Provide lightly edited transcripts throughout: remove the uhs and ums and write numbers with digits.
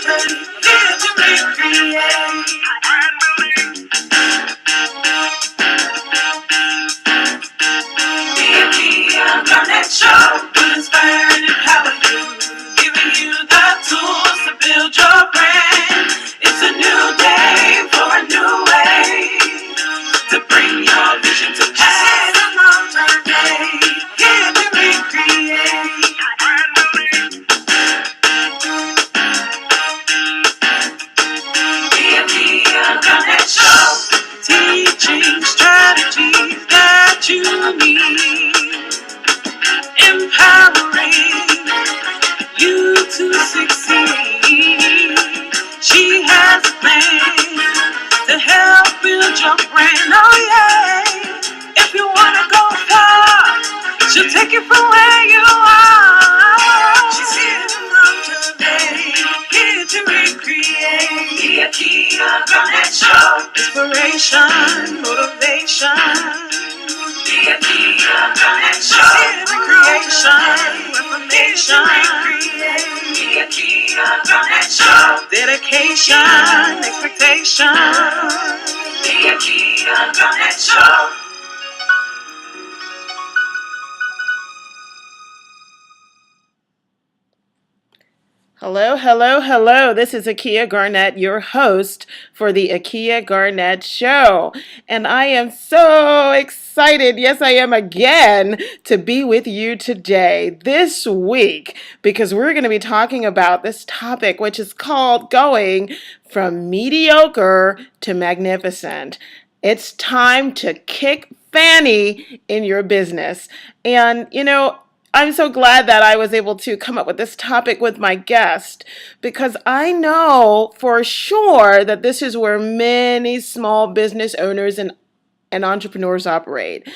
here to recreate. The Akia Garnett Show will inspire and empower you, giving you the tools to build your brand. It's a new day for a new way to bring your vision to pass. A long-term day, here to recreate. The Akia Garnett Show, teaching strategies that you need, empowering you to succeed. She has a plan to help build your brand. Oh yeah, if you wanna go far, she'll take you from where you are. She's here to motivate, here to recreate. The Akia Garnett Show, inspiration, motivation. The Akia Garnett Show, recreation, reformation. The Akia Garnett Show, dedication, expectation. The Akia Garnett Show. Hello, hello, hello. This is Akia Garnett, your host for the Akia Garnett Show. And I am so excited, yes, I am again, to be with you today, this week, because we're going to be talking about this topic, which is called going from mediocre to magnificent. It's time to kick Fannie in your business. And, I'm so glad that I was able to come up with this topic with my guest, because I know for sure that this is where many small business owners and entrepreneurs operate.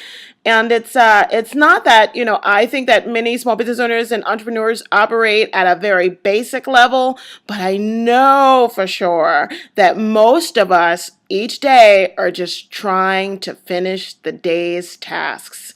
And it's not that, I think that many small business owners and entrepreneurs operate at a very basic level, but I know for sure that most of us each day are just trying to finish the day's tasks.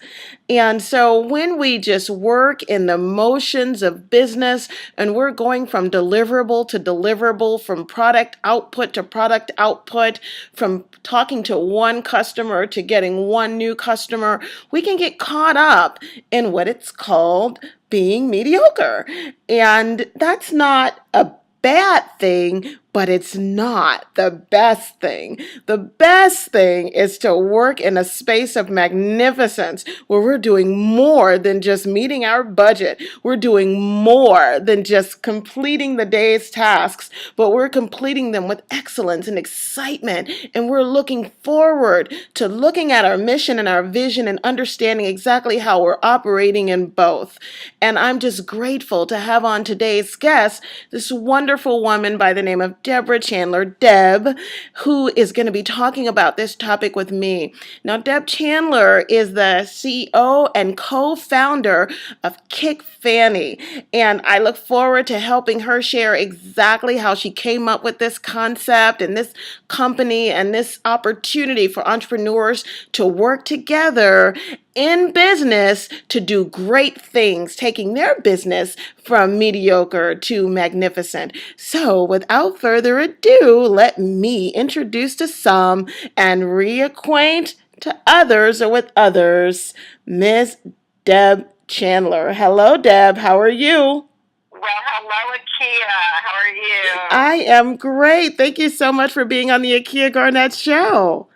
And so when we just work in the motions of business and we're going from deliverable to deliverable, from product output to product output, from talking to one customer to getting one new customer, we can get caught up in what it's called being mediocre. And that's not a bad thing, but it's not the best thing. The best thing is to work in a space of magnificence where we're doing more than just meeting our budget. We're doing more than just completing the day's tasks, but we're completing them with excellence and excitement. And we're looking forward to looking at our mission and our vision and understanding exactly how we're operating in both. And I'm just grateful to have on today's guest this wonderful woman by the name of Debra Chandler, Deb, who is going to be talking about this topic with me. Now, Deb Chandler is the CEO and co-founder of KickFannie, and I look forward to helping her share exactly how she came up with this concept and this company and this opportunity for entrepreneurs to work together in business to do great things, taking their business from mediocre to magnificent. So without further ado, let me introduce to some and reacquaint to others or with others, Miss Deb Chandler. Hello, Deb. How are you? Well, hello, Akia. How are you? I am great. Thank you so much for being on the Akia Garnett Show.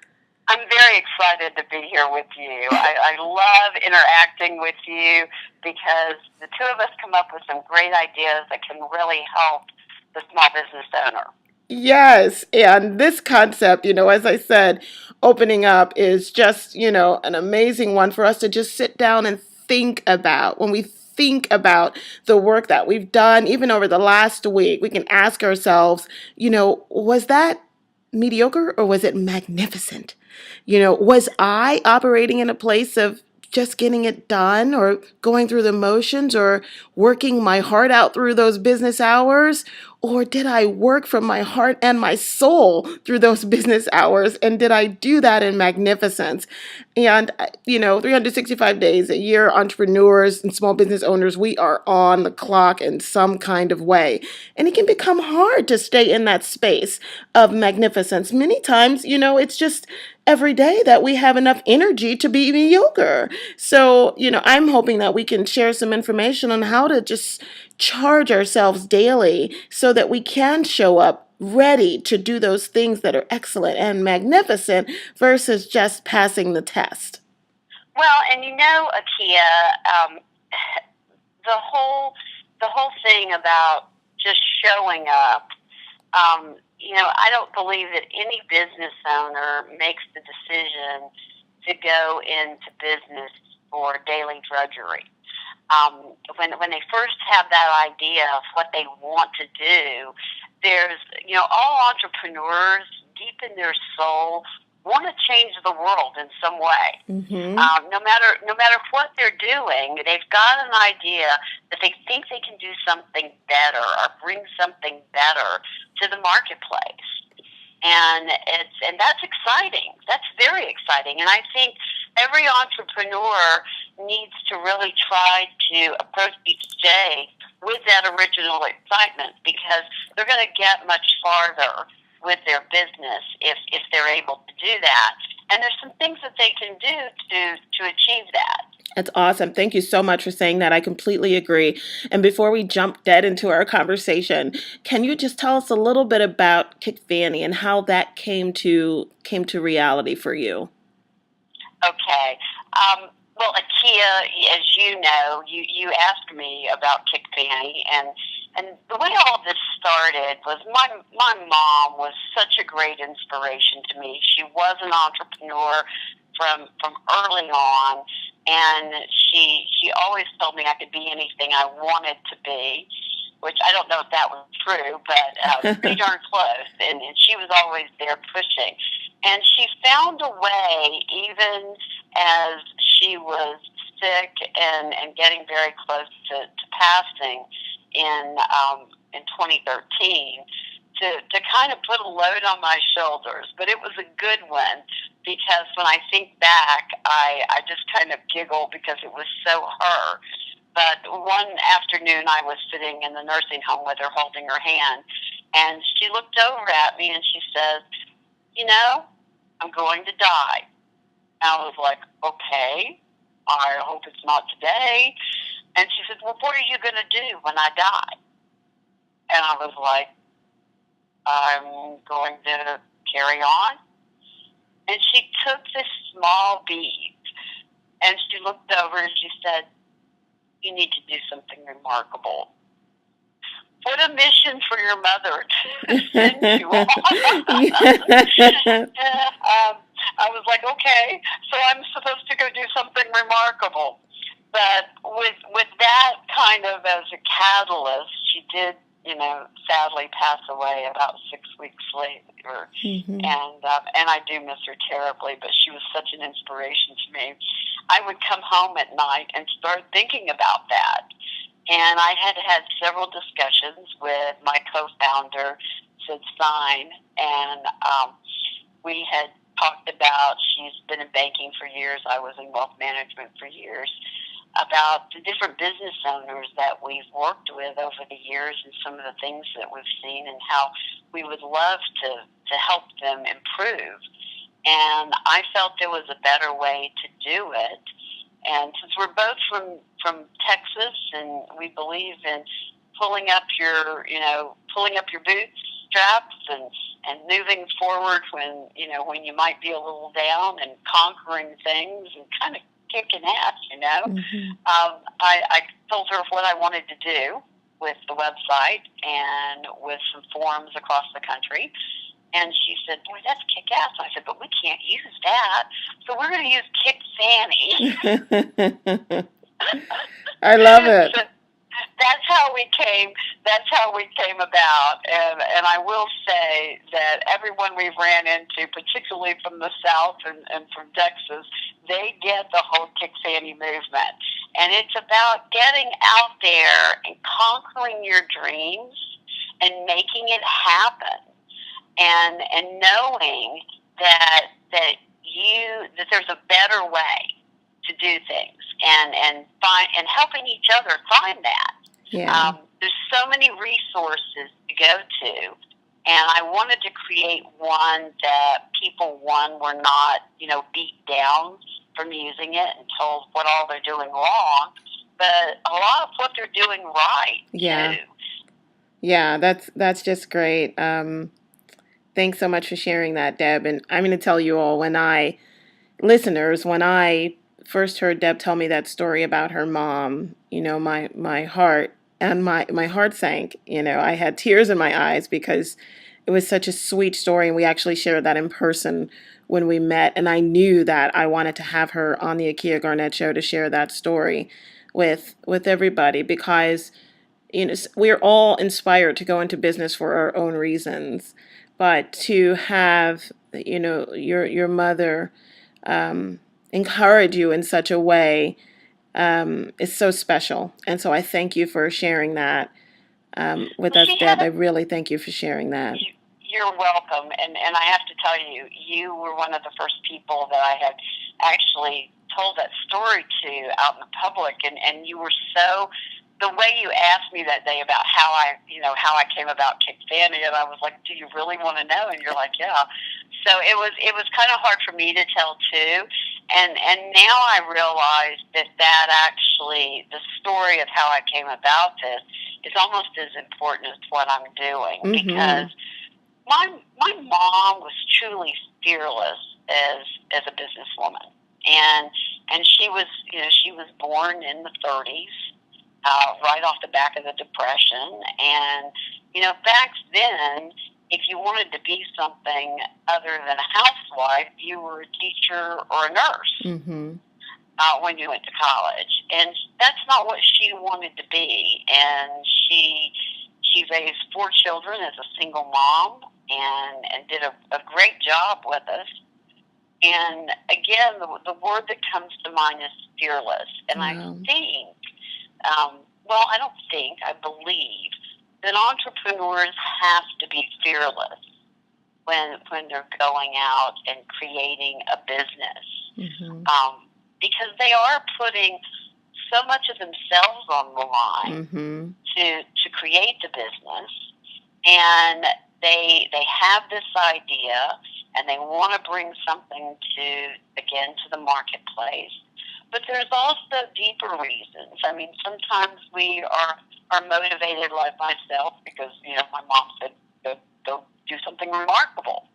I'm very excited to be here with you. I love interacting with you because the two of us come up with some great ideas that can really help the small business owner. Yes, and this concept, as I said, opening up is just, an amazing one for us to just sit down and think about. When we think about the work that we've done, even over the last week, we can ask ourselves, was that mediocre or was it magnificent? Was I operating in a place of just getting it done or going through the motions or working my heart out through those business hours? Or did I work from my heart and my soul through those business hours? And did I do that in magnificence? And, 365 days a year, entrepreneurs and small business owners, we are on the clock in some kind of way. And it can become hard to stay in that space of magnificence. Many times, it's just every day that we have enough energy to be mediocre. So, I'm hoping that we can share some information on how to just charge ourselves daily so that we can show up ready to do those things that are excellent and magnificent versus just passing the test. Well, and Akia, the whole thing about just showing up. I don't believe that any business owner makes the decision to go into business for daily drudgery. When they first have that idea of what they want to do, there's, all entrepreneurs deep in their soul want to change the world in some way. Mm-hmm. No matter what they're doing, they've got an idea that they think they can do something better or bring something better to the marketplace. And that's exciting. That's very exciting. And I think every entrepreneur needs to really try to approach each day with that original excitement, because they're going to get much farther with their business if they're able to do that. And there's some things that they can do to achieve that. That's awesome. Thank you so much for saying that. I completely agree. And before we jump dead into our conversation, can you just tell us a little bit about KickFannie and how that came to reality for you? Okay. Well, Akia, as you know, you asked me about KickFannie, and the way all of this started was my mom was such a great inspiration to me. She was an entrepreneur from early on, and she always told me I could be anything I wanted to be, which I don't know if that was true, but pretty darn close. And she was always there pushing. And she found a way, even as she was sick and getting very close to passing in 2013, to kind of put a load on my shoulders. But it was a good one, because when I think back, I just kind of giggle because it was so her. But one afternoon I was sitting in the nursing home with her, holding her hand, and she looked over at me and she says, I'm going to die. And I was like, okay, I hope it's not today. And she said, well, what are you going to do when I die? And I was like, I'm going to carry on. And she took this small bead and she looked over and she said, you need to do something remarkable. What a mission for your mother to send you on. I was like, okay, so I'm supposed to go do something remarkable. But with that kind of as a catalyst, she did, sadly pass away about 6 weeks later. Mm-hmm. And I do miss her terribly, but she was such an inspiration to me. I would come home at night and start thinking about that. And I had several discussions with my co-founder, Sid Stein, and we had talked about, she's been in banking for years, I was in wealth management for years, about the different business owners that we've worked with over the years and some of the things that we've seen and how we would love to help them improve. And I felt there was a better way to do it. And since we're both from Texas and we believe in pulling up your bootstraps and moving forward when you might be a little down and conquering things and kind of kicking ass, Mm-hmm. I told her what I wanted to do with the website and with some forums across the country. And she said, boy, that's kick-ass. I said, but we can't use that. So we're going to use KickFannie. I love it. that's how we came. That's how we came about. And I will say that everyone we've ran into, particularly from the South and from Texas, they get the whole KickFannie movement. And it's about getting out there and conquering your dreams and making it happen, and knowing that there's a better way to do things, and helping each other find that. Yeah. There's so many resources to go to, and I wanted to create one that people, were not, beat down from using it and told what all they're doing wrong, but a lot of what they're doing right, Yeah. too. Yeah, that's just great. Thanks so much for sharing that, Deb. And I'm going to tell you all, when I first heard Deb tell me that story about her mom, my heart my heart sank. I had tears in my eyes because it was such a sweet story, and we actually shared that in person when we met. And I knew that I wanted to have her on the Akia Garnett show to share that story with everybody, because we're all inspired to go into business for our own reasons, but to have your mother encourage you in such a way is so special. And so I thank you for sharing that with us, Deb. I really thank you for sharing that. You're welcome. And I have to tell you, you were one of the first people that I had actually told that story to out in the public. And you were so, the way you asked me that day about how I came about KickFannie, and I was like, do you really want to know? And you're like, yeah. So it was kind of hard for me to tell too. And now I realize that actually the story of how I came about this is almost as important as what I'm doing, because my mom was truly fearless as a businesswoman, and she was born in the 30s, right off the back of the Depression, and back then, if you wanted to be something other than a housewife, you were a teacher or a nurse when you went to college, and that's not what she wanted to be. And she raised 4 children as a single mom, and did a great job with us. And again, the word that comes to mind is fearless. And I think, I believe that entrepreneurs have to be fearless when they're going out and creating a business, because they are putting so much of themselves on the line to create the business, and they have this idea, and they want to bring something to the marketplace. But there's also deeper reasons. I mean, sometimes we are motivated, like myself, because my mom said go do something remarkable.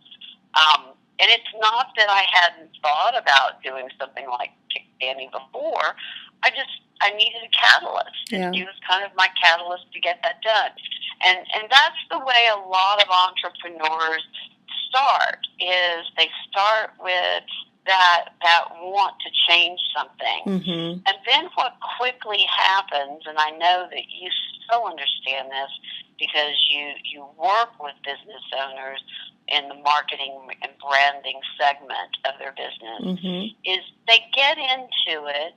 And it's not that I hadn't thought about doing something like KickFannie before. I needed a catalyst. Yeah. He was kind of my catalyst to get that done. And that's the way a lot of entrepreneurs start, is they start with that want to change something. And then what quickly happens, and I know that you so understand this because you work with business owners in the marketing and branding segment of their business, is they get into it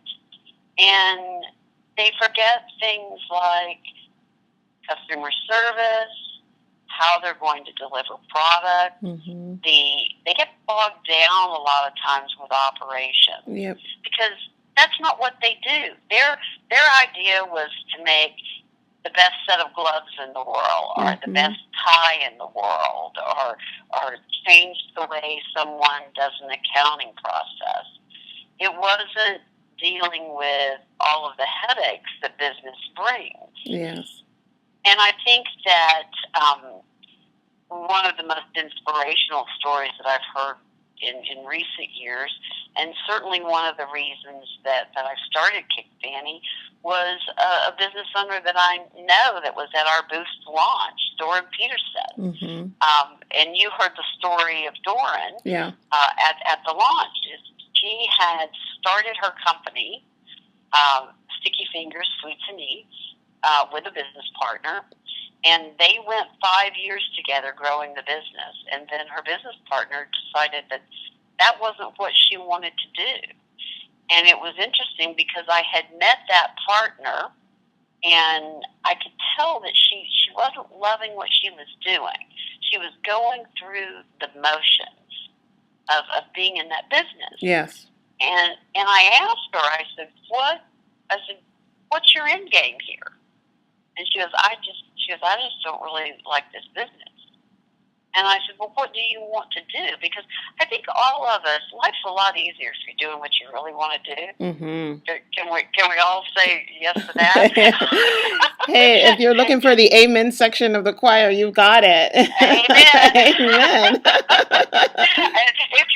and they forget things like customer service, how they're going to deliver product. They get bogged down a lot of times with operations, because that's not what they do. Their idea was to make the best set of gloves in the world, or the best tie in the world, or change the way someone does an accounting process. It wasn't dealing with all of the headaches that business brings. Yes. And I think that one of the most inspirational stories that I've heard in recent years, and certainly one of the reasons that I started KickFannie, was a business owner that I know that was at our Boost launch, Doran Peterson. And you heard the story of Doran at the launch. She had started her company, Sticky Fingers Sweets and Eats, with a business partner. And they went 5 years together growing the business. And then her business partner decided that that wasn't what she wanted to do. And it was interesting because I had met that partner, and I could tell that she wasn't loving what she was doing. She was going through the motions of being in that business. Yes. And I asked her, I said, what's your end game here? And she goes, I just don't really like this business. And I said, well, what do you want to do? Because I think all of us, life's a lot easier if you're doing what you really want to do. Mm-hmm. Can we all say yes to that? Hey, if you're looking for the amen section of the choir, you got it. Amen. Amen. And if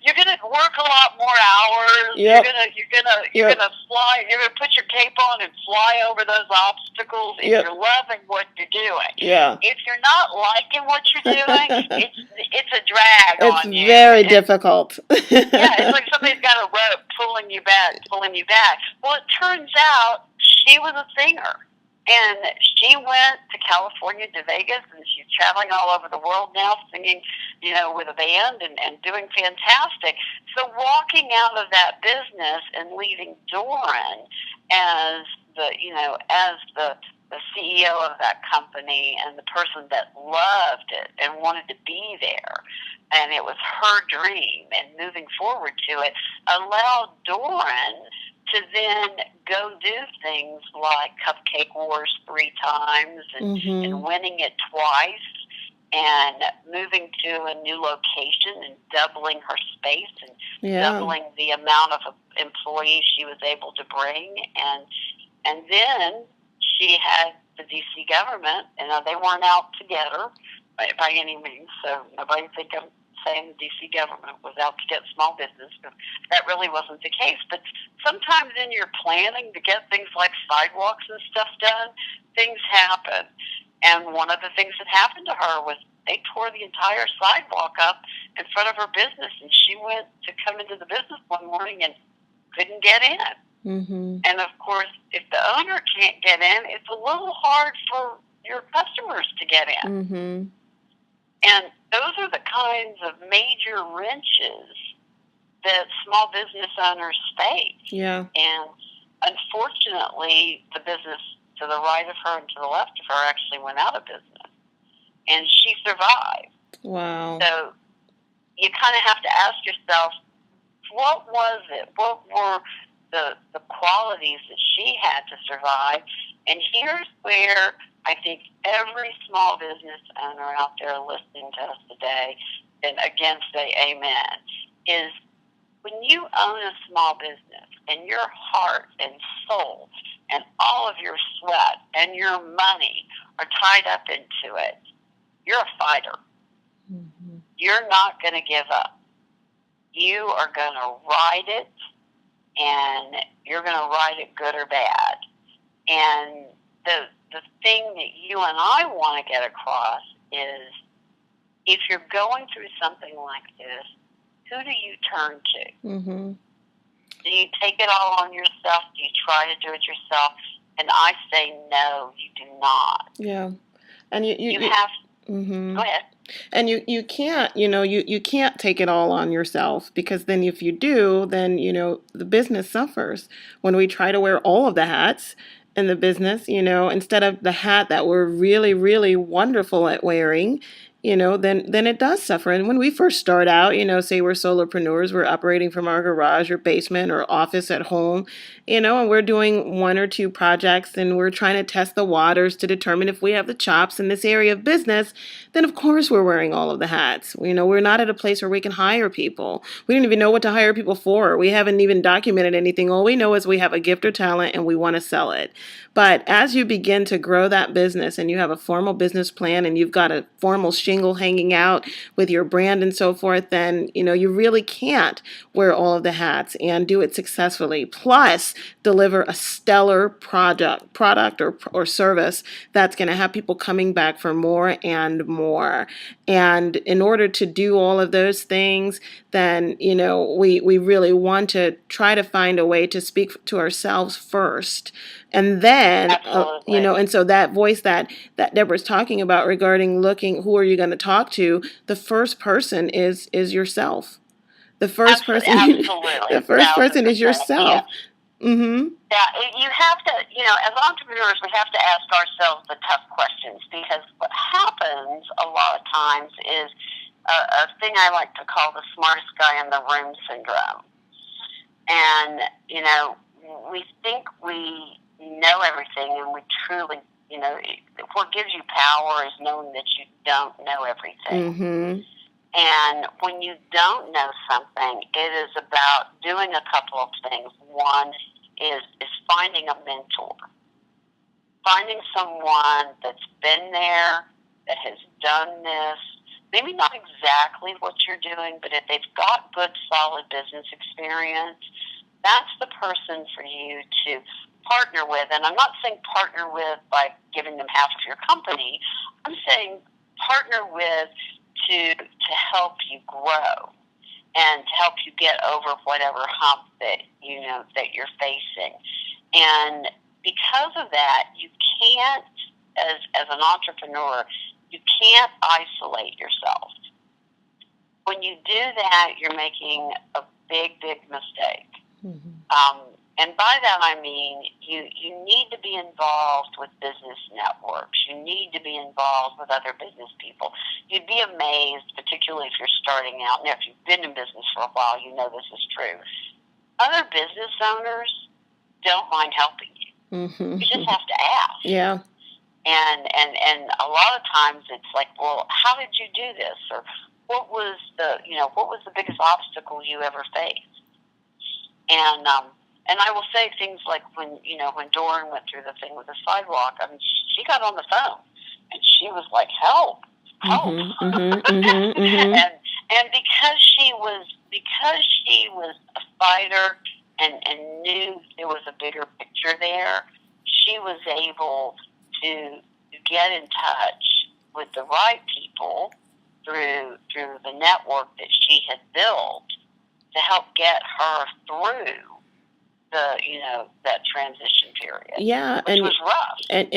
you're gonna work a lot more hours. Yep. You're gonna fly. You're gonna put your cape on and fly over those obstacles. If Yep. you're loving what you're doing. Yeah. If you're not liking what you're doing, it's a drag on you. It's very difficult. Yeah, it's like somebody's got a rope pulling you back. Well, it turns out she was a singer. And she went to California, to Vegas, and she's traveling all over the world now, singing, with a band and doing fantastic. So walking out of that business and leaving Doran as the CEO of that company and the person that loved it and wanted to be there, and it was her dream, and moving forward to it, allowed Doran to then go do things like Cupcake Wars 3 times and winning it twice, and moving to a new location and doubling her space and doubling the amount of employees she was able to bring. And then she had the D.C. government, and they weren't out together by any means, so nobody think I'm saying the D.C. government was out to get small business, but that really wasn't the case. But sometimes in your planning to get things like sidewalks and stuff done, things happen. And one of the things that happened to her was they tore the entire sidewalk up in front of her business, and she went to come into the business one morning and couldn't get in. Mm-hmm. And of course, if the owner can't get in, it's a little hard for your customers to get in. Mm-hmm. And those are the kinds of major wrenches that small business owners face. Yeah. And unfortunately, the business to the right of her and to the left of her actually went out of business. And she survived. Wow. So you kind of have to ask yourself, what was it? What were the qualities that she had to survive? And here's where I think every small business owner out there listening to us today, and again say amen, is when you own a small business and your heart and soul and all of your sweat and your money are tied up into it, you're a fighter. Mm-hmm. You're not going to give up. You are going to ride it, and you're going to ride it good or bad. And the thing that you and I want to get across is, if you're going through something like this, who do you turn to? Mm-hmm. Do you take it all on yourself? Do you try to do it yourself? And I say no, you do not. Yeah. And you have... Mm-hmm. Go ahead. And you can't, you can't take it all on yourself, because then if you do, then, the business suffers. When we try to wear all of the hats in the business, instead of the hat that we're really, really wonderful at wearing, then it does suffer. And when we first start out, say we're solopreneurs, we're operating from our garage or basement or office at home, and we're doing 1 or 2 projects, and we're trying to test the waters to determine if we have the chops in this area of business, then of course we're wearing all of the hats. We're not at a place where we can hire people. We don't even know what to hire people for. We haven't even documented anything. All we know is we have a gift or talent and we want to sell it. But as you begin to grow that business and you have a formal business plan and you've got a formal shingle hanging out with your brand and so forth, then, you really can't wear all of the hats and do it successfully. Plus, deliver a stellar product or service that's going to have people coming back for more and more. And in order to do all of those things, then, we really want to try to find a way to speak to ourselves first. And then, and so that voice that Deborah's talking about regarding looking, who are you going to talk to? The first person is yourself. The first person, the first person is yourself. Yeah. You have to, as entrepreneurs, we have to ask ourselves the tough questions, because what happens a lot of times is a thing I like to call the smartest guy in the room syndrome. And, we think we know everything, and we truly, what gives you power is knowing that you don't know everything. Mm-hmm. And when you don't know something, it is about doing a couple of things. One is finding a mentor, finding someone that's been there, that has done this, maybe not exactly what you're doing, but if they've got good, solid business experience, that's the person for you to partner with. And I'm not saying partner with by giving them half of your company. I'm saying partner with to help you grow and to help you get over whatever hump that that you're facing. And because of that, you can't, as an entrepreneur, you can't isolate yourself. When you do that, you're making a big, big mistake. Mm-hmm. And by that I mean you need to be involved with business networks. You need to be involved with other business people. You'd be amazed, particularly if you're starting out, and if you've been in business for a while, you know this is true. Other business owners don't mind helping you. Mm-hmm. You just have to ask. Yeah. And a lot of times it's like, well, how did you do this? Or what was the biggest obstacle you ever faced? And I will say things like when Doran went through the thing with the sidewalk, I mean, she got on the phone and she was like, help. Mm-hmm, mm-hmm, mm-hmm, mm-hmm. And because she was a fighter and knew there was a bigger picture there, she was able to get in touch with the right people through the network that she had built to help get her through that transition period. Yeah, which was rough. And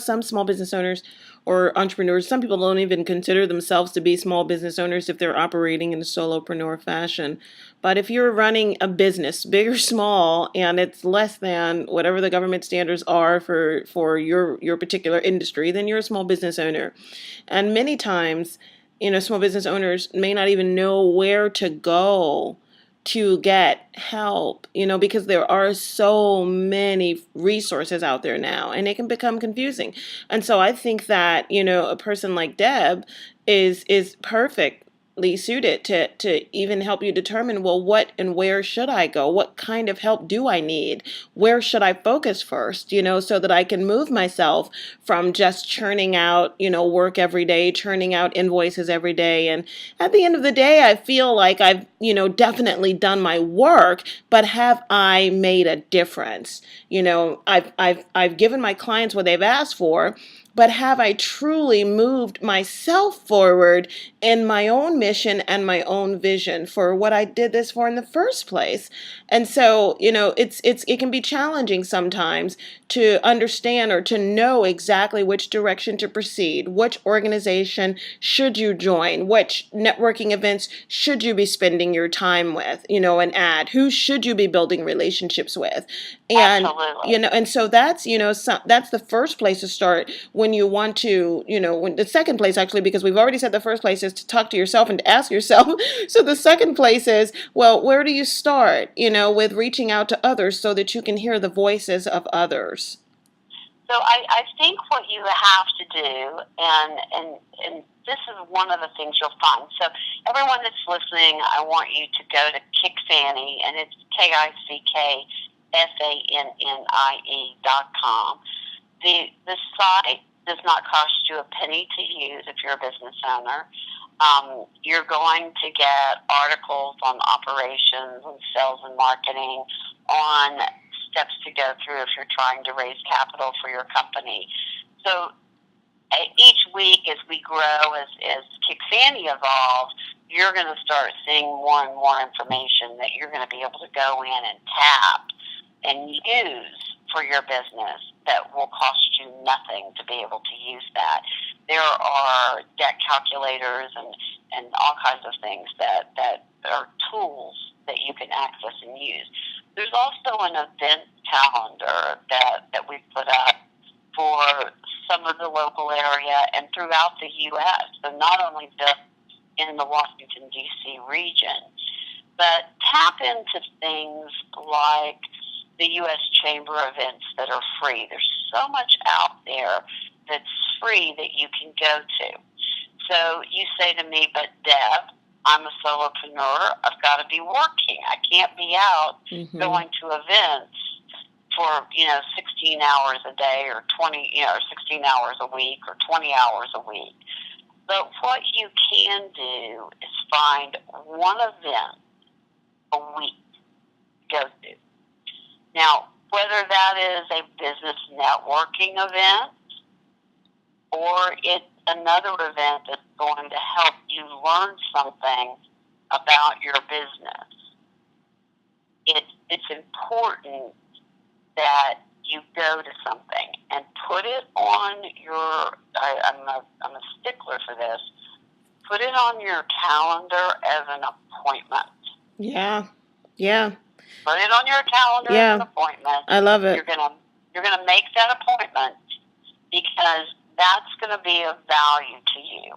some small business owners or entrepreneurs, some people don't even consider themselves to be small business owners if they're operating in a solopreneur fashion. But if you're running a business, big or small, and it's less than whatever the government standards are for your particular industry, then you're a small business owner. And many times, small business owners may not even know where to go to get help, because there are so many resources out there now, and it can become confusing. And so I think that, a person like Deb is perfectly suited to even help you determine, well, what and where should I go? What kind of help do I need? Where should I focus first, so that I can move myself from just churning out, work every day, churning out invoices every day. And at the end of the day, I feel like I've, definitely done my work, but have I made a difference? I've given my clients what they've asked for, but have I truly moved myself forward in my own mission and my own vision for what I did this for in the first place? And so, it can be challenging sometimes to understand or to know exactly which direction to proceed, which organization should you join, which networking events should you be spending your time with, and who should you be building relationships with. And, absolutely. And so that's, that's the first place to start when you want to, when the second place, actually, because we've already said the first place is to talk to yourself and to ask yourself. So the second place is, well, where do you start, with reaching out to others so that you can hear the voices of others? So I think what you have to do, and this is one of the things you'll find. So everyone that's listening, I want you to go to KickFannie, and it's KickFannie.com. The site does not cost you a penny to use if you're a business owner. You're going to get articles on operations and sales and marketing, on steps to go through if you're trying to raise capital for your company. So each week as we grow, as KickFannie evolves, you're going to start seeing more and more information that you're going to be able to go in and tap and use for your business that will cost you nothing to be able to use that. There are debt calculators and all kinds of things that are tools that you can access and use. There's also an event calendar that we put up for some of the local area and throughout the U.S. So not only just in the Washington, D.C. region, but tap into things like the U.S. Chamber events that are free. There's so much out there that's free that you can go to. So you say to me, but Deb, I'm a solopreneur. I've got to be working. I can't be out going to events for, 16 hours a day or 16 hours a week or 20 hours a week. But what you can do is find one event a week to go to. Now, whether that is a business networking event or it's another event that's going to help you learn something about your business, it's important that you go to something and put it on your, I'm a stickler for this, put it on your calendar as an appointment. Yeah. Put it on your calendar as an appointment. I love it. You're gonna make that appointment because that's gonna be of value to you.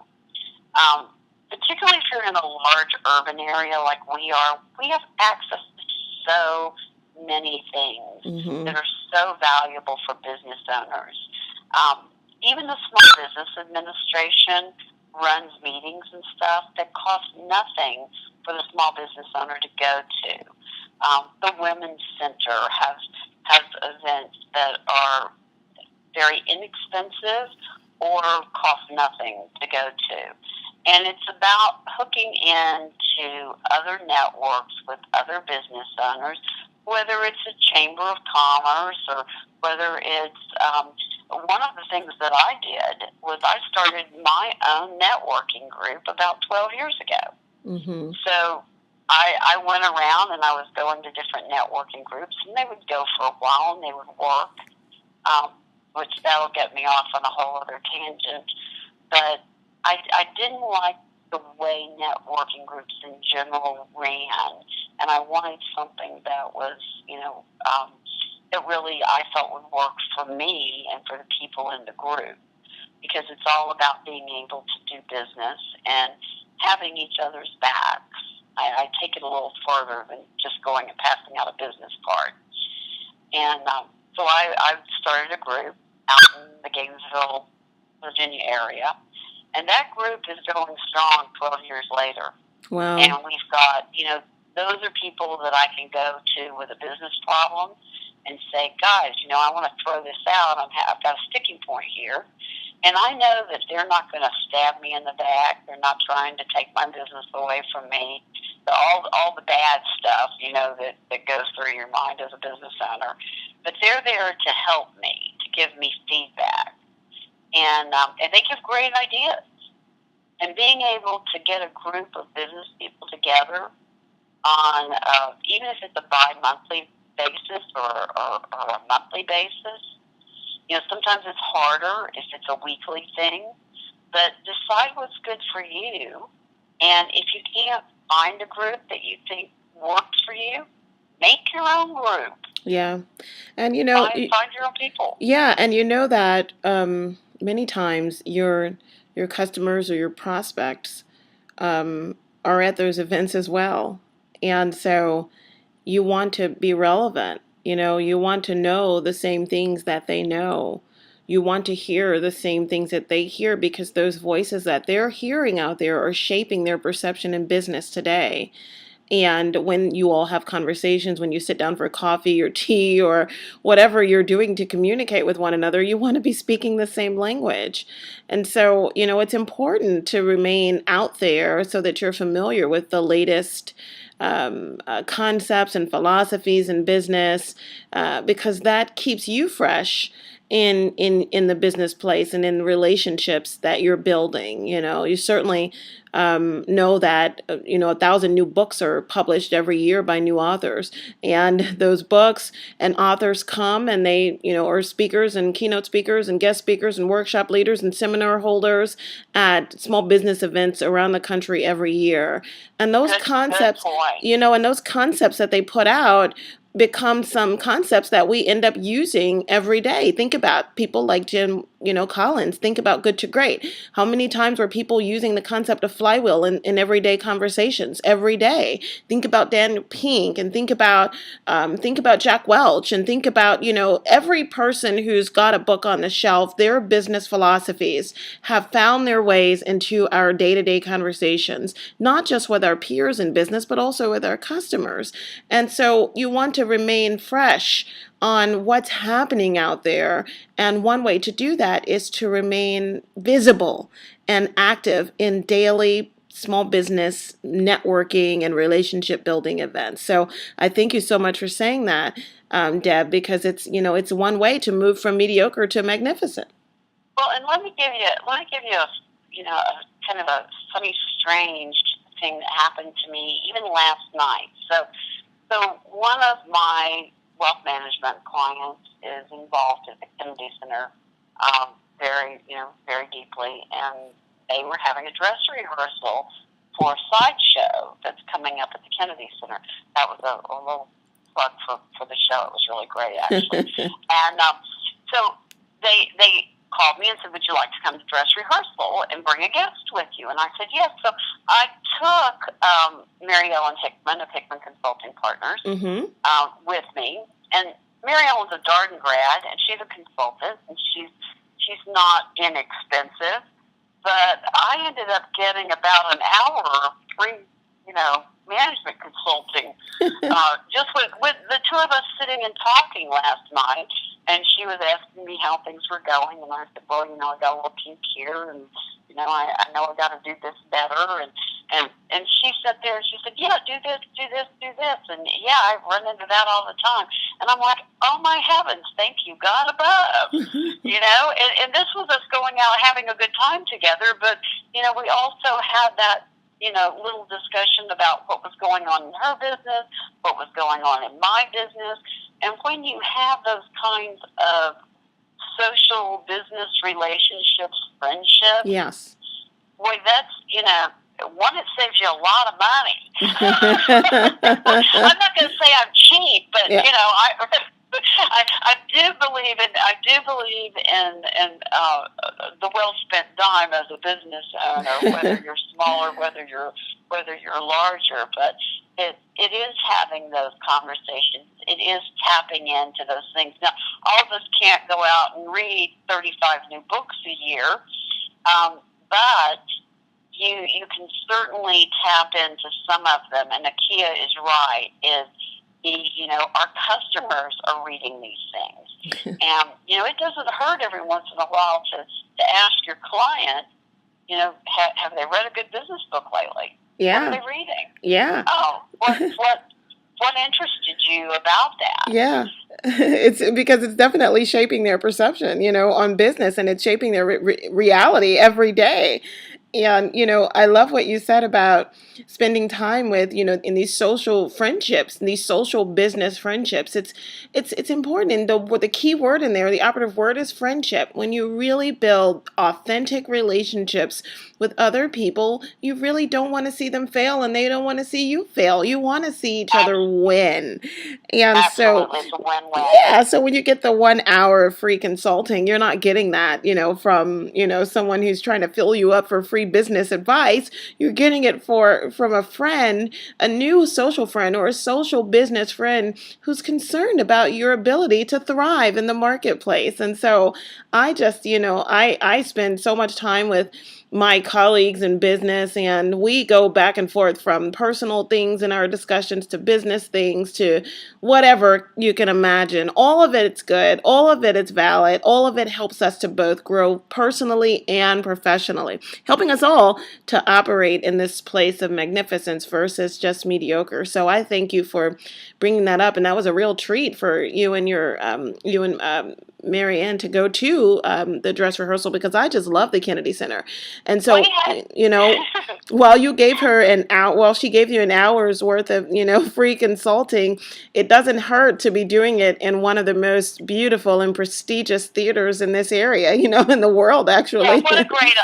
Particularly if you're in a large urban area like we are, we have access to so many things that are so valuable for business owners. Even the Small Business Administration runs meetings and stuff that cost nothing for the small business owner to go to. The Women's Center has events that are very inexpensive or cost nothing to go to. And it's about hooking into other networks with other business owners, whether it's a chamber of commerce or whether it's one of the things that I did was I started my own networking group about 12 years ago. So I went around and I was going to different networking groups, and they would go for a while and they would work, which that'll get me off on a whole other tangent. But I didn't like the way networking groups in general ran, and I wanted something that was, that really I felt would work for me and for the people in the group, because it's all about being able to do business and having each other's backs. I take it a little further than just going and passing out a business card. And so I started a group out in the Gainesville, Virginia area, and that group is going strong 12 years later. Wow. And we've got, those are people that I can go to with a business problem and say, guys, I want to throw this out. I've got a sticking point here. And I know that they're not going to stab me in the back. They're not trying to take my business away from me. All the bad stuff, that goes through your mind as a business owner. But they're there to help me, to give me feedback. And they give great ideas. And being able to get a group of business people together on, even if it's a bi-monthly basis or a monthly basis, sometimes it's harder if it's a weekly thing, but decide what's good for you. And if you can't find a group that you think works for you, make your own group. Yeah. And, find your own people. Yeah. And that many times your customers or your prospects are at those events as well. And so you want to be relevant. You want to know the same things that they know. You want to hear the same things that they hear, because those voices that they're hearing out there are shaping their perception in business today. And when you all have conversations, when you sit down for coffee or tea or whatever you're doing to communicate with one another, you want to be speaking the same language. And so, it's important to remain out there so that you're familiar with the latest concepts and philosophies in business, because that keeps you fresh in the business place and in relationships that you're building. You certainly know that 1,000 new books are published every year by new authors, and those books and authors come and they are speakers and keynote speakers and guest speakers and workshop leaders and seminar holders at small business events around the country every year. And those concepts, and those concepts that they put out become some concepts that we end up using every day. Think about people like Jim, Collins. Think about Good to Great. How many times were people using the concept of flywheel in everyday conversations every day? Think about Daniel Pink, and think about Jack Welch, and think about every person who's got a book on the shelf. Their business philosophies have found their ways into our day-to-day conversations, not just with our peers in business, but also with our customers. And so you want to remain fresh on what's happening out there. And one way to do that is to remain visible and active in daily small business networking and relationship building events. So I thank you so much for saying that, Deb, because it's one way to move from mediocre to magnificent. Well, and let me give you a kind of a funny, strange thing that happened to me even last night. So one of my wealth management clients is involved at the Kennedy Center very deeply, and they were having a dress rehearsal for a sideshow that's coming up at the Kennedy Center. That was a little plug for the show. It was really great, actually. And so they called me and said, would you like to come to dress rehearsal and bring a guest with you? And I said, yes. So I took Mary Ellen Hickman of Hickman Consulting Partners with me. And Mary Ellen's a Darden grad, and she's a consultant, and she's not inexpensive. But I ended up getting about an hour of free, management consulting, just with the two of us sitting and talking last night. And she was asking me how things were going, and I said, well, I got a little kink here, and I know I got to do this better. And she sat there and she said, yeah, do this, and yeah, I run into that all the time. And I'm like, oh my heavens, thank you, God above, And this was us going out having a good time together, but we also had that little discussion about what was going on in her business, what was going on in my business. And when you have those kinds of social business relationships, friendships, yes, boy, that's, one, it saves you a lot of money. I'm not going to say I'm cheap, but, yeah. I do believe in the well spent dime as a business owner, whether you're smaller, whether you're larger. But it is having those conversations. It is tapping into those things. Now, all of us can't go out and read 35 new books a year, but you can certainly tap into some of them. And Akia is right. Our customers are reading these things. And, it doesn't hurt every once in a while to ask your client, have they read a good business book lately? Yeah. What are they reading? Yeah. Oh, what interested you about that? Yeah. It's because it's definitely shaping their perception, on business, and it's shaping their reality every day. And, I love what you said about spending time with, in these social friendships, in these social business friendships. It's important. And the key word in there, the operative word is friendship. When you really build authentic relationships with other people, you really don't want to see them fail, and they don't want to see you fail. You want to see each other win. And absolutely. It's a win-win. Yeah, so when you get the 1 hour of free consulting, you're not getting that, from, someone who's trying to fill you up for free business advice. You're getting it from a friend, a new social friend or a social business friend who's concerned about your ability to thrive in the marketplace. And so I just, I spend so much time with my colleagues in business, and we go back and forth from personal things in our discussions to business things to whatever you can imagine. All of it's good. All of it is valid. All of it helps us to both grow personally and professionally, helping us all to operate in this place of magnificence versus just mediocre. So I thank you for bringing that up, and that was a real treat for you and Mary Ann to go to the dress rehearsal, because I just love the Kennedy Center. And so, while you gave her she gave you an hour's worth of, free consulting, it doesn't hurt to be doing it in one of the most beautiful and prestigious theaters in this area, in the world, actually. What a great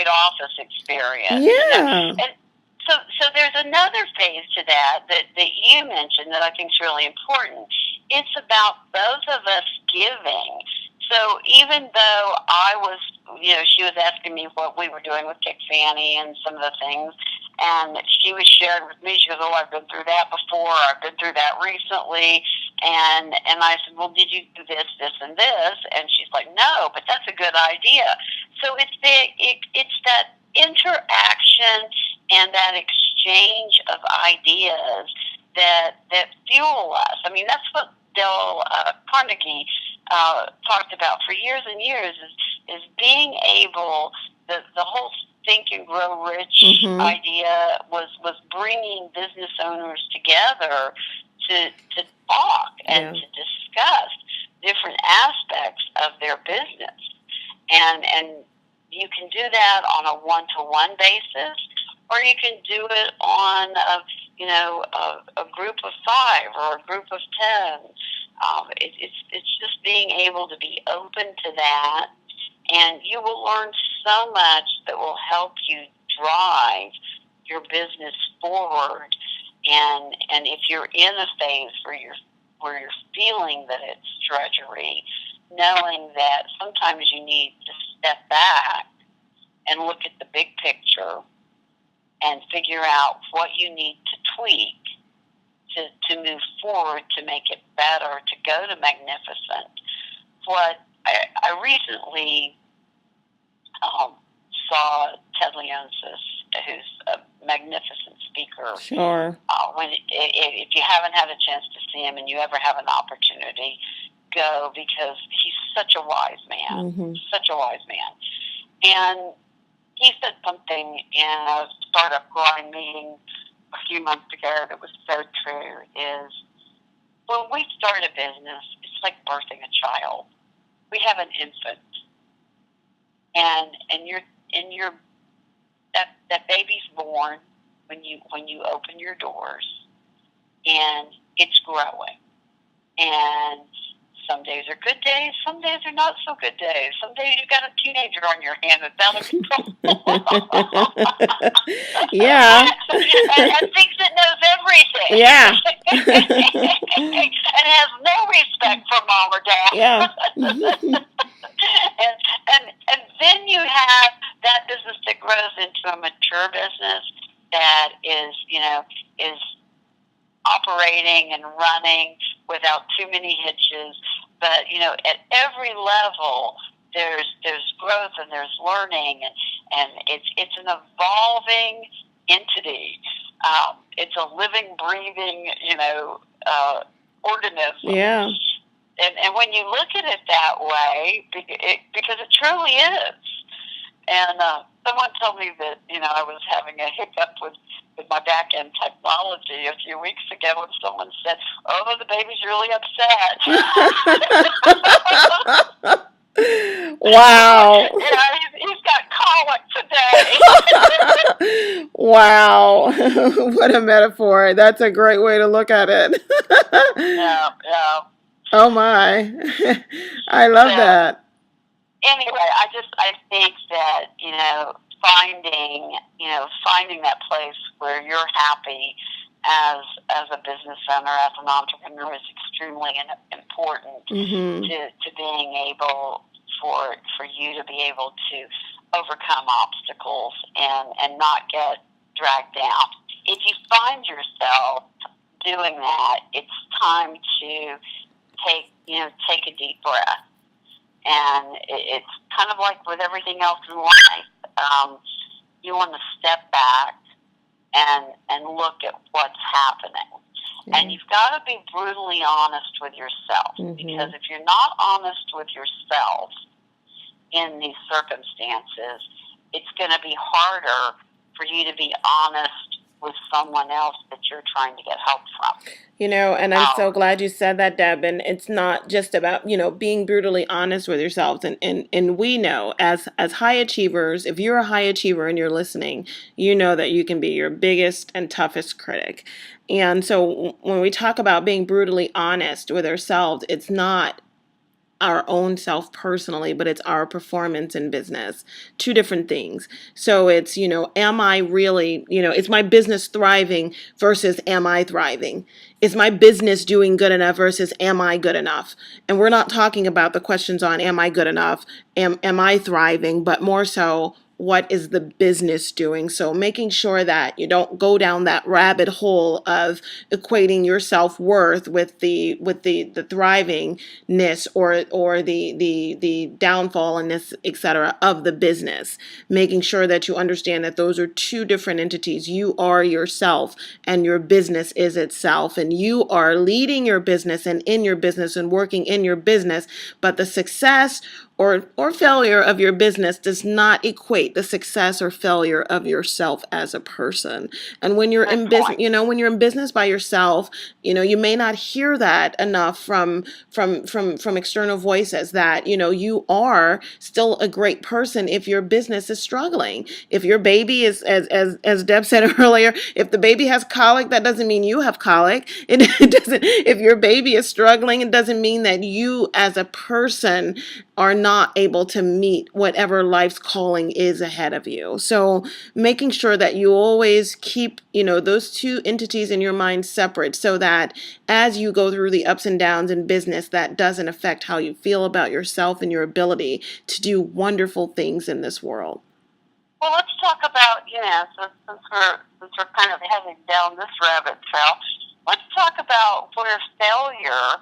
office experience. Yeah. And so there's another phase to that you mentioned that I think is really important. It's about both of us giving. So even though I was, she was asking me what we were doing with KickFannie and some of the things, and she was sharing with me, she goes, I've been through that before, I've been through that recently, and I said, well, did you do this, this, and this? And she's like, no, but that's a good idea. So it's that interaction and that exchange of ideas that fuel us. I mean, that's what Dale Carnegie talked about for years and years, is being able, the whole Think and Grow Rich idea was bringing business owners together to talk and to discuss different aspects of their business. And you can do that on a one-to-one basis, or you can do it on a group of 5 or a group of 10. It's just being able to be open to that, and you will learn so much that will help you drive your business forward. And if you're in a phase where you're feeling that it's drudgery, knowing that sometimes you need to step back and look at the big picture and figure out what you need to tweak to move forward, to make it better, to go to magnificent. What I recently saw Ted Leonsis, who's a magnificent speaker. Sure. If you haven't had a chance to see him and you ever have an opportunity, go, because he's such a wise man, such a wise man. And he said something in a startup grind meeting a few months ago that was so true, is when we start a business, it's like birthing a child. We have an infant, and that baby's born when you open your doors, and it's growing. And some days are good days, some days are not so good days. Some days you've got a teenager on your hand that's out of control. Yeah. and thinks it knows everything. Yeah. and has no respect for mom or dad. Yeah. and then you have that business that grows into a mature business that is operating and running without too many hitches. But at every level there's growth and there's learning, and it's an evolving entity. It's a living, breathing organism. Yeah. And when you look at it that way, because it truly is. And someone told me that I was having a hiccup with my back-end technology a few weeks ago, and someone said, "Oh, the baby's really upset." Wow. Yeah, he's got colic today. Wow. What a metaphor. That's a great way to look at it. Yeah. Oh my. I love that. Anyway, I think that, finding that place where you're happy as a business owner, as an entrepreneur, is extremely important to being able for you to be able to overcome obstacles and not get dragged down. If you find yourself doing that, it's time to take a deep breath. And it's kind of like with everything else in life. you want to step back and look at what's happening. Yeah. And you've got to be brutally honest with yourself, because if you're not honest with yourself in these circumstances, it's going to be harder for you to be honest with someone else that you're trying to get help from. And I'm so glad you said that, Deb. And it's not just about, being brutally honest with yourselves. And we know as high achievers, if you're a high achiever and you're listening, you know that you can be your biggest and toughest critic. And so when we talk about being brutally honest with ourselves, it's not our own self personally, but it's our performance in business. Two different things. So it's, am I really, is my business thriving versus am I thriving? Is my business doing good enough versus am I good enough? And we're not talking about the questions on am I good enough? Am I thriving? But more so, what is the business doing? So making sure that you don't go down that rabbit hole of equating your self-worth with the thrivingness or the downfalliness, etc. of the business. Making sure that you understand that those are two different entities. You are yourself and your business is itself, and you are leading your business and in your business and working in your business, but the success or failure of your business does not equate the success or failure of yourself as a person. And when you're in business, when you're in business by yourself, you may not hear that enough from external voices that, you are still a great person if your business is struggling. If your baby is, as Deb said earlier, if the baby has colic, that doesn't mean you have colic. It doesn't. If your baby is struggling, it doesn't mean that you as a person are not able to meet whatever life's calling is ahead of you. So making sure that you always keep, those two entities in your mind separate, so that as you go through the ups and downs in business, that doesn't affect how you feel about yourself and your ability to do wonderful things in this world. Well, let's talk about, since we're kind of heading down this rabbit trail, let's talk about where failure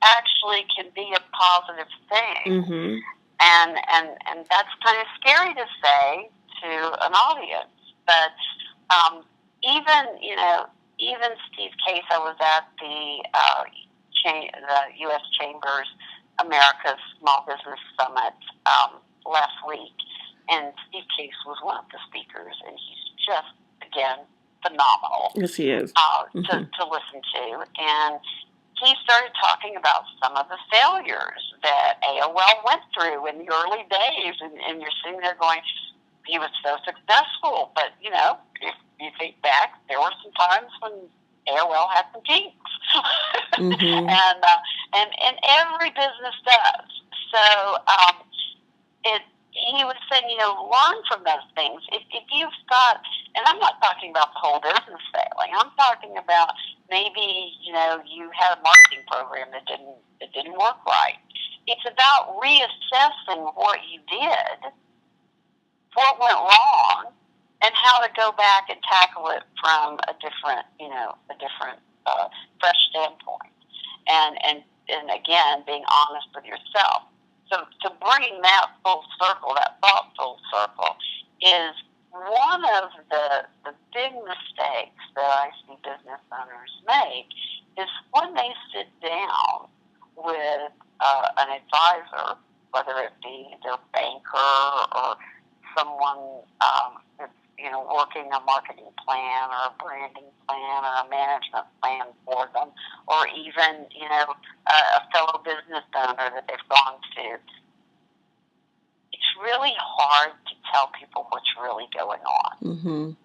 actually can be a positive thing. And that's kind of scary to say to an audience. But even Steve Case, I was at the U.S. Chambers America's Small Business Summit last week, and Steve Case was one of the speakers, and he's just, again, phenomenal. Yes, he is. To listen to. And he started talking about some of the failures that AOL went through in the early days, and you're sitting there going, he was so successful, but, if you think back, there were some times when AOL had some kinks. And every business does. So he was saying, learn from those things. If you've got, and I'm not talking about the whole business failing, I'm talking about maybe, you had a marketing program that didn't work right. It's about reassessing what you did, what went wrong, and how to go back and tackle it from a different fresh standpoint. And again, being honest with yourself. So to bring that full circle, that thought full circle, is one of the big mistakes that I see business owners make is when they sit down with an advisor, whether it be their banker or someone that's working a marketing plan or a branding plan or a management plan for them, or even a fellow business owner that they've gone to. It's really hard to tell people what's really going on.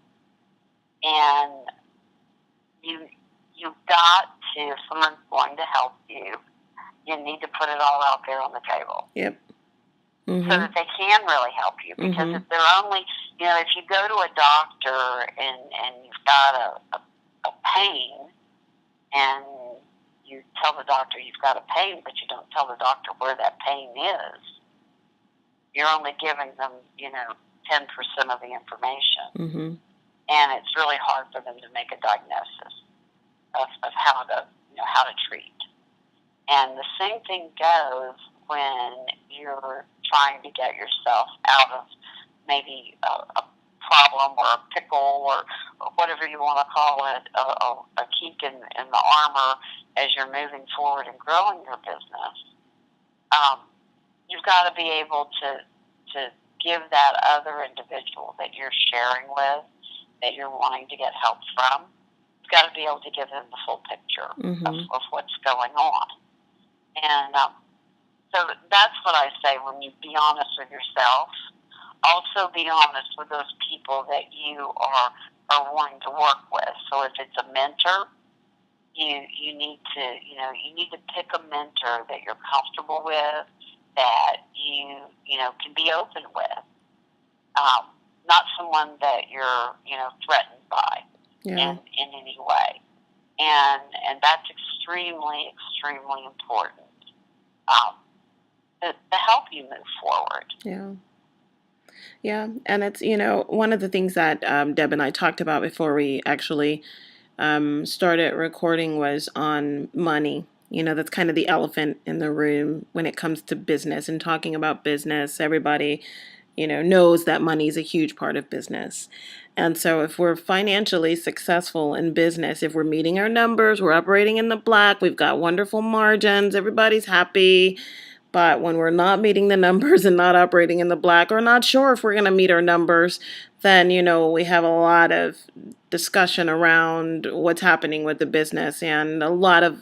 And you've got to, if someone's going to help you, you need to put it all out there on the table. Yep. So that they can really help you. Because if they're only, if you go to a doctor and you've got a pain, and you tell the doctor you've got a pain, but you don't tell the doctor where that pain is, you're only giving them, 10% of the information. And it's really hard for them to make a diagnosis of how to treat. And the same thing goes when you're trying to get yourself out of maybe a problem or a pickle or whatever you want to call it, a kink in the armor as you're moving forward and growing your business, you've got to be able to give that other individual that you're sharing with, that you're wanting to get help from, you've got to be able to give them the full picture of what's going on. And so that's what I say when you be honest with yourself. Also be honest with those people that you are wanting to work with. So if it's a mentor, you need to pick a mentor that you're comfortable with, that you can be open with. Not someone that you're threatened by in any way. And that's extremely, extremely important to help you move forward. Yeah. Yeah, and it's, one of the things that Deb and I talked about before we actually started recording was on money. That's kind of the elephant in the room when it comes to business and talking about business. Everybody, knows that money is a huge part of business. And so if we're financially successful in business, if we're meeting our numbers, we're operating in the black, we've got wonderful margins, everybody's happy. But when we're not meeting the numbers and not operating in the black, or not sure if we're going to meet our numbers, then, we have a lot of discussion around what's happening with the business, and a lot of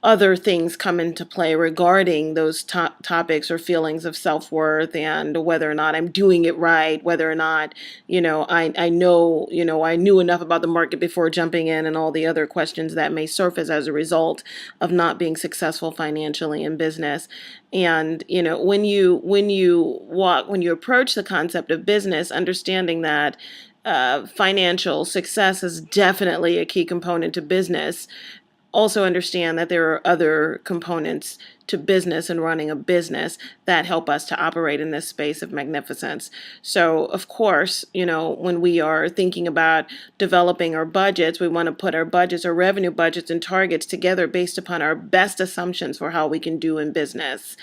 other things come into play regarding those topics or feelings of self-worth, and whether or not I'm doing it right, whether or not, I know, I knew enough about the market before jumping in, and all the other questions that may surface as a result of not being successful financially in business. And, when you approach the concept of business, understanding that financial success is definitely a key component to business, also understand that there are other components to business and running a business that help us to operate in this space of magnificence. So, of course, when we are thinking about developing our budgets, we want to put our budgets, our revenue budgets and targets together based upon our best assumptions for how we can do in business.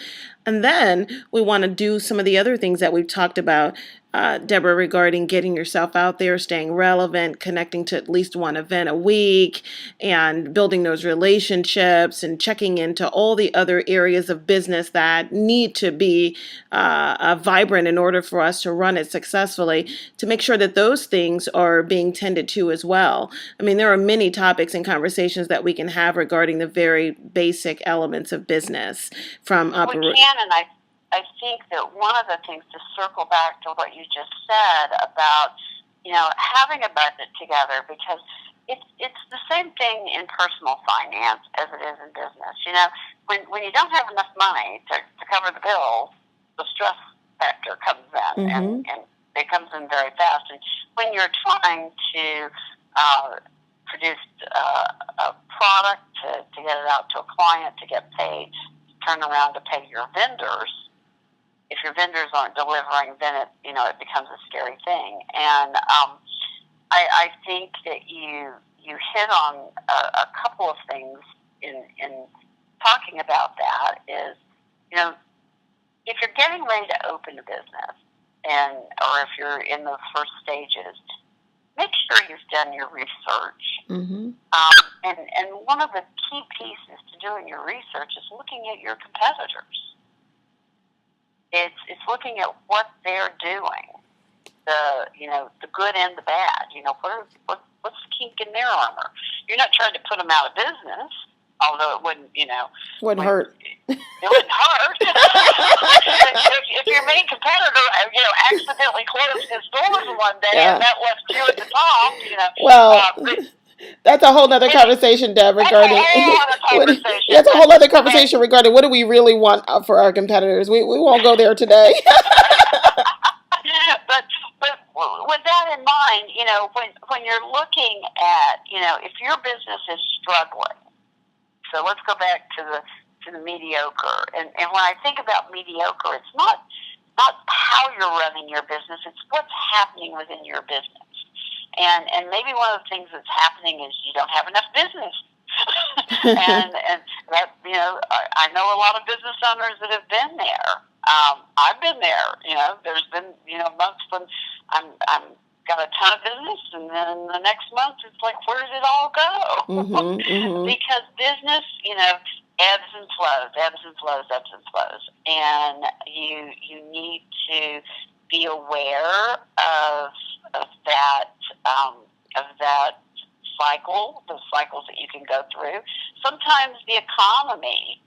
And then we want to do some of the other things that we've talked about, Debra, regarding getting yourself out there, staying relevant, connecting to at least one event a week, and building those relationships and checking into all the other areas of business that need to be vibrant in order for us to run it successfully, to make sure that those things are being tended to as well. I mean, there are many topics and conversations that we can have regarding the very basic elements of business from We can, and I think that one of the things, to circle back to what you just said about, having a budget together, because it's the same thing in personal finance as it is in business. When you don't have enough money to cover the bills, the stress factor comes in, and it comes in very fast. And when you're trying to produce a product to get it out to a client, to get paid, turn around to pay your vendors, if your vendors aren't delivering, then it becomes a scary thing. And I think that you hit on a couple of things in talking about that. Is, if you're getting ready to open a business, or if you're in the first stages, make sure you've done your research. And one of the key pieces to doing your research is looking at your competitors. It's looking at what they're doing, the good and the bad. What's the kink in their armor? You're not trying to put them out of business, although it wouldn't hurt. It wouldn't hurt. if your main competitor, accidentally closed his doors one day and that left you at the top, Well. That's a whole other conversation, Deb, regarding that's a whole other conversation regarding what do we really want for our competitors. We won't go there today. But with that in mind, when you're looking at, if your business is struggling, so let's go back to the mediocre. And when I think about mediocre, it's not how you're running your business, it's what's happening within your business. And maybe one of the things that's happening is you don't have enough business. and that, I know a lot of business owners that have been there. I've been there. There's been months when I'm got a ton of business, and then the next month it's like, where did it all go? Because business, ebbs and flows, ebbs and flows, ebbs and flows, and you need to be aware of that of that cycle, the cycles that you can go through. Sometimes the economy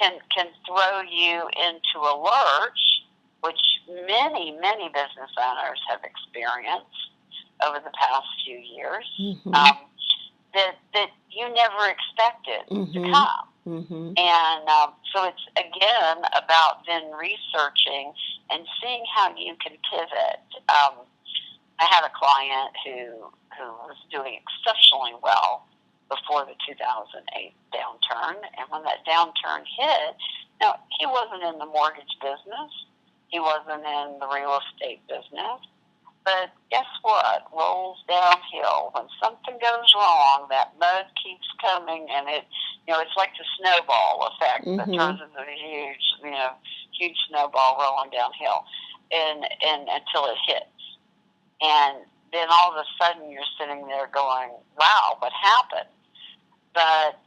can throw you into a lurch, which many business owners have experienced over the past few years, that you never expected to come. And so it's, again, about then researching and seeing how you can pivot. I had a client who was doing exceptionally well before the 2008 downturn, and when that downturn hit, now, he wasn't in the mortgage business, he wasn't in the real estate business, but guess what? Rolls downhill. When something goes wrong, that mud keeps coming, and it's like the snowball effect that turns into a huge snowball rolling downhill, and until it hits. And then all of a sudden you're sitting there going, wow, what happened? But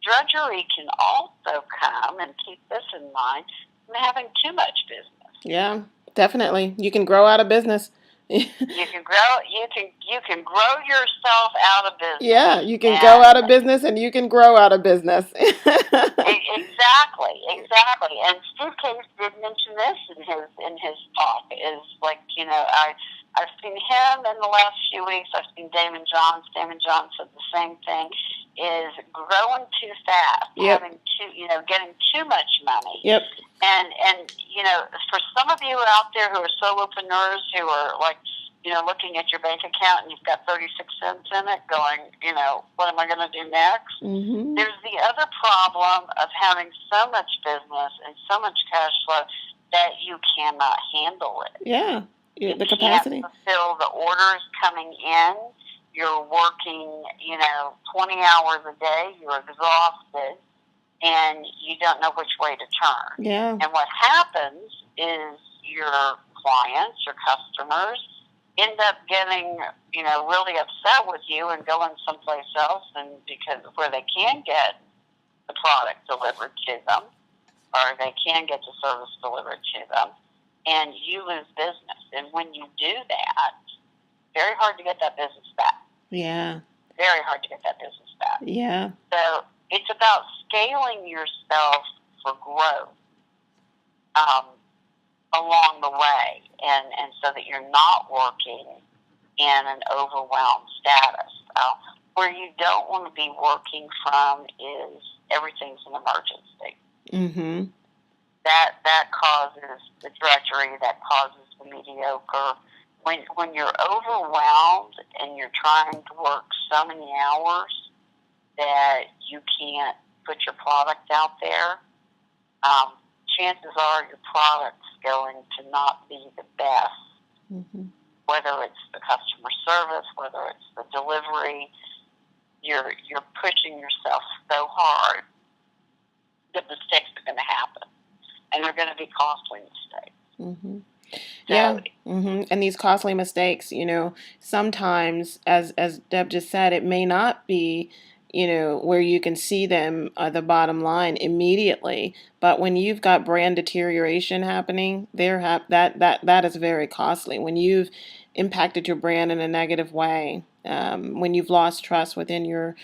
drudgery can also come, and keep this in mind, from having too much business. Yeah, definitely. You can grow out of business. You can grow yourself out of business. Yeah, you can go out of business, and you can grow out of business. Exactly. And Steve Case did mention this in his talk. Is like, I've seen him in the last few weeks. I've seen Damon Johns. Damon Johns said the same thing. Is growing too fast, having getting too much money. Yep. And for some of you out there who are solopreneurs, who are like, looking at your bank account and you've got 36 cents in it, going, what am I going to do next? There's the other problem of having so much business and so much cash flow that you cannot handle it. Yeah, the capacity. You can't fulfill the orders coming in. You're working, 20 hours a day. You're exhausted, and you don't know which way to turn. Yeah. And what happens is your clients, your customers, end up getting, really upset with you and going someplace else, and because where they can get the product delivered to them, or they can get the service delivered to them, and you lose business. And when you do that, very hard to get that business back. Yeah. Very hard to get that business back. Yeah. So it's about scaling yourself for growth along the way, and so that you're not working in an overwhelmed status. Where you don't want to be working from is everything's an emergency. That causes the drudgery, that causes the mediocre. When you're overwhelmed and you're trying to work so many hours that you can't put your product out there, chances are your product's going to not be the best. Whether it's the customer service, whether it's the delivery, you're pushing yourself so hard that mistakes are going to happen, and they're going to be costly mistakes. Yeah. And these costly mistakes, sometimes, as Deb just said, it may not be, where you can see them, the bottom line immediately. But when you've got brand deterioration happening, that is very costly. When you've impacted your brand in a negative way, when you've lost trust within your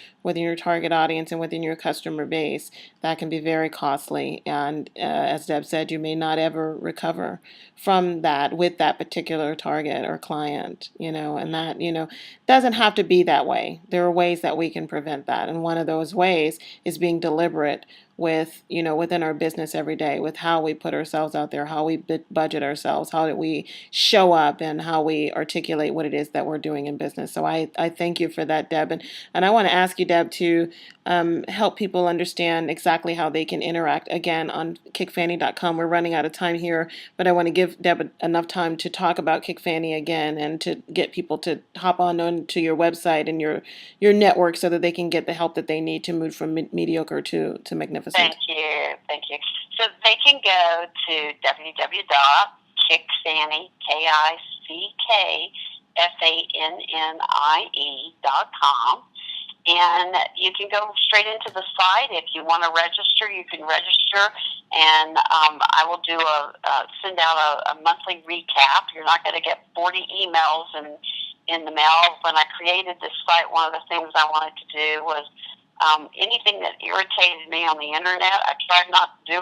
target audience and within your customer base, that can be very costly. And as Deb said, you may not ever recover from that with that particular target or client, and that, doesn't have to be that way. There are ways that we can prevent that. And one of those ways is being deliberate with, within our business every day, with how we put ourselves out there, how we budget ourselves, how do we show up, and how we articulate what it is that we're doing in business. So I thank you for that, Deb. And I want to ask you, Deb, to help people understand exactly how they can interact. Again, on KickFannie.com. We're running out of time here, but I want to give Deb enough time to talk about KickFannie again and to get people to hop on to your website and your network so that they can get the help that they need to move from mediocre to magnificent. Thank you. So So they can go to www.KickFannie, KickFannie.com. And you can go straight into the site. If you want to register, you can register. And I will send out a monthly recap. You're not going to get 40 emails in the mail. When I created this site, one of the things I wanted to do was anything that irritated me on the internet, I tried not to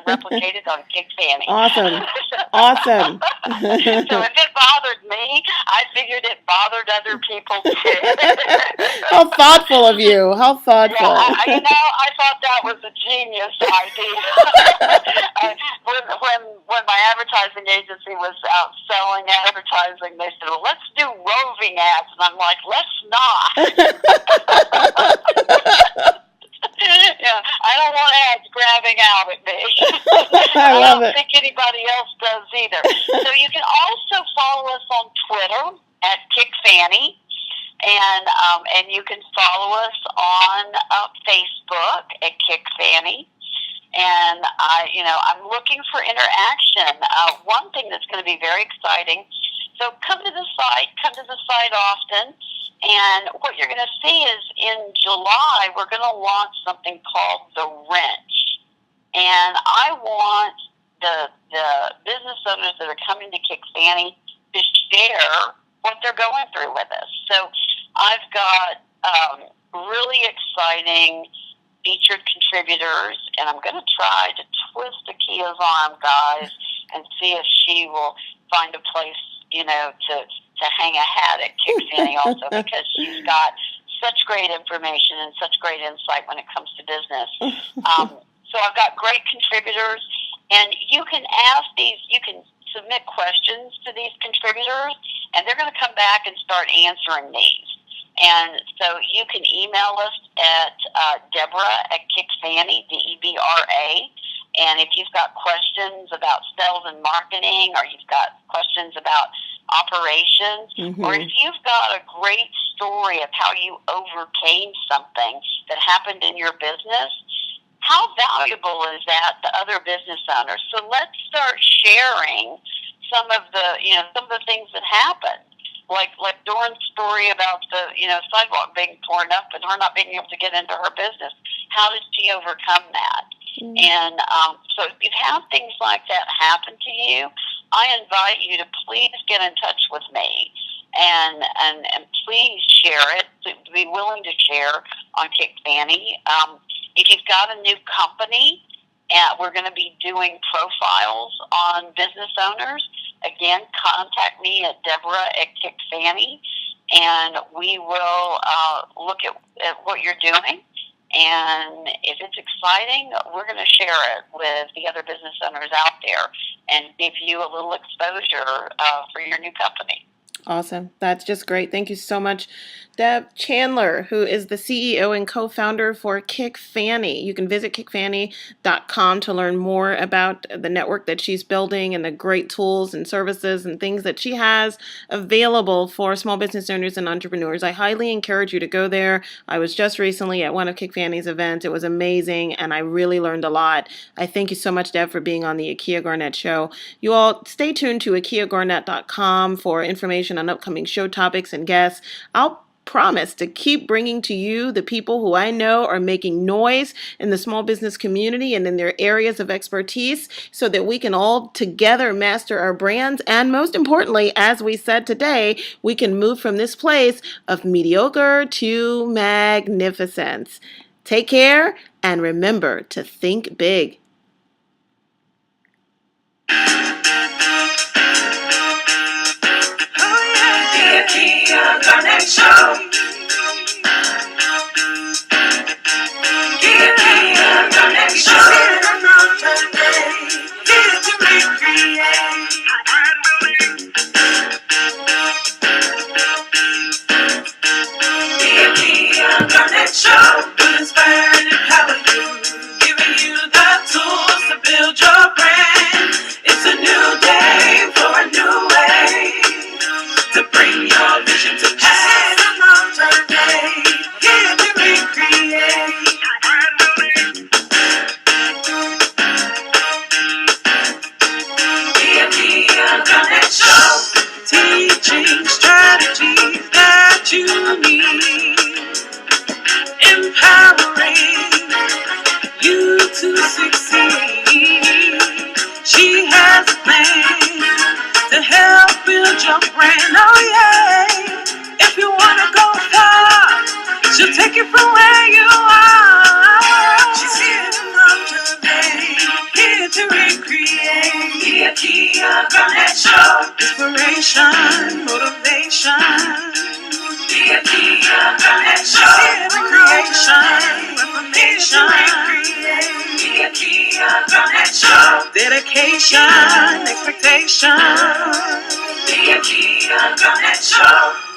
replicate it on KickFannie. Awesome. So if it bothered me, I figured it bothered other people too. How thoughtful of you. How thoughtful. Yeah, I thought that was a genius idea. When my advertising agency was out selling advertising, they said, well, let's do roving ads. And I'm like, let's not. Yeah, I don't want ads grabbing out at me. I don't think anybody else does either. So you can also follow us on Twitter at KickFannie, and you can follow us on Facebook at KickFannie. And I'm looking for interaction. One thing that's going to be very exciting. So come to the site often. And what you're going to see is in July, we're going to launch something called the Wrench. And I want the business owners that are coming to KickFannie to share what they're going through with us. So I've got really exciting featured contributors, and I'm going to try to twist Akia's arm, guys, and see if she will find a place, to hang a hat at KickFannie also, because she's got such great information and such great insight when it comes to business. So I've got great contributors, and you can submit questions to these contributors, and they're going to come back and start answering these. And so you can email us at Debra at KickFannie, Debra. And if you've got questions about sales and marketing, or you've got questions about operations, or if you've got a great story of how you overcame something that happened in your business, how valuable is that to other business owners? So let's start sharing some of the things that happened. Like Dawn's story about the sidewalk being torn up and her not being able to get into her business. How did she overcome that? And so if you've had things like that happen to you, I invite you to please get in touch with me and please share it. Be willing to share on KickFannie. If you've got a new company, we're going to be doing profiles on business owners. Again, contact me at Debra at KickFannie, and we will look at what you're doing. And if it's exciting, we're going to share it with the other business owners out there and give you a little exposure for your new company. Awesome. That's just great. Thank you so much, Deb Chandler, who is the CEO and co-founder for KickFannie. You can visit KickFannie.com to learn more about the network that she's building and the great tools and services and things that she has available for small business owners and entrepreneurs. I highly encourage you to go there. I was just recently at one of KickFannie's events. It was amazing, and I really learned a lot. I thank you so much, Deb, for being on the Akia Garnett Show. You all stay tuned to AkiaGarnett.com for information on upcoming show topics and guests. I'll promise to keep bringing to you the people who I know are making noise in the small business community and in their areas of expertise so that we can all together master our brands. And most importantly, as we said today, we can move from this place of mediocre to magnificence. Take care and remember to think big. Akia Garnett Show. Akia Garnett Show. Here to recreate. The Akia Garnett Show will inspire and empower you, giving you the tools to build your brand. It's a new day for a new way to bring your vision to pass. Another day, here to recreate. what you need, empowering you to succeed. She has a plan to help build your brand. Oh yeah, if you wanna go far, she'll take you from where you are. She's here to motivate, here to recreate. The Akia Garnett Show. Inspiration, motivation. The Akia Garnett Show. Recreation, reformation. The Akia Garnett Show. Dedication, expectation. The Akia Garnett Show.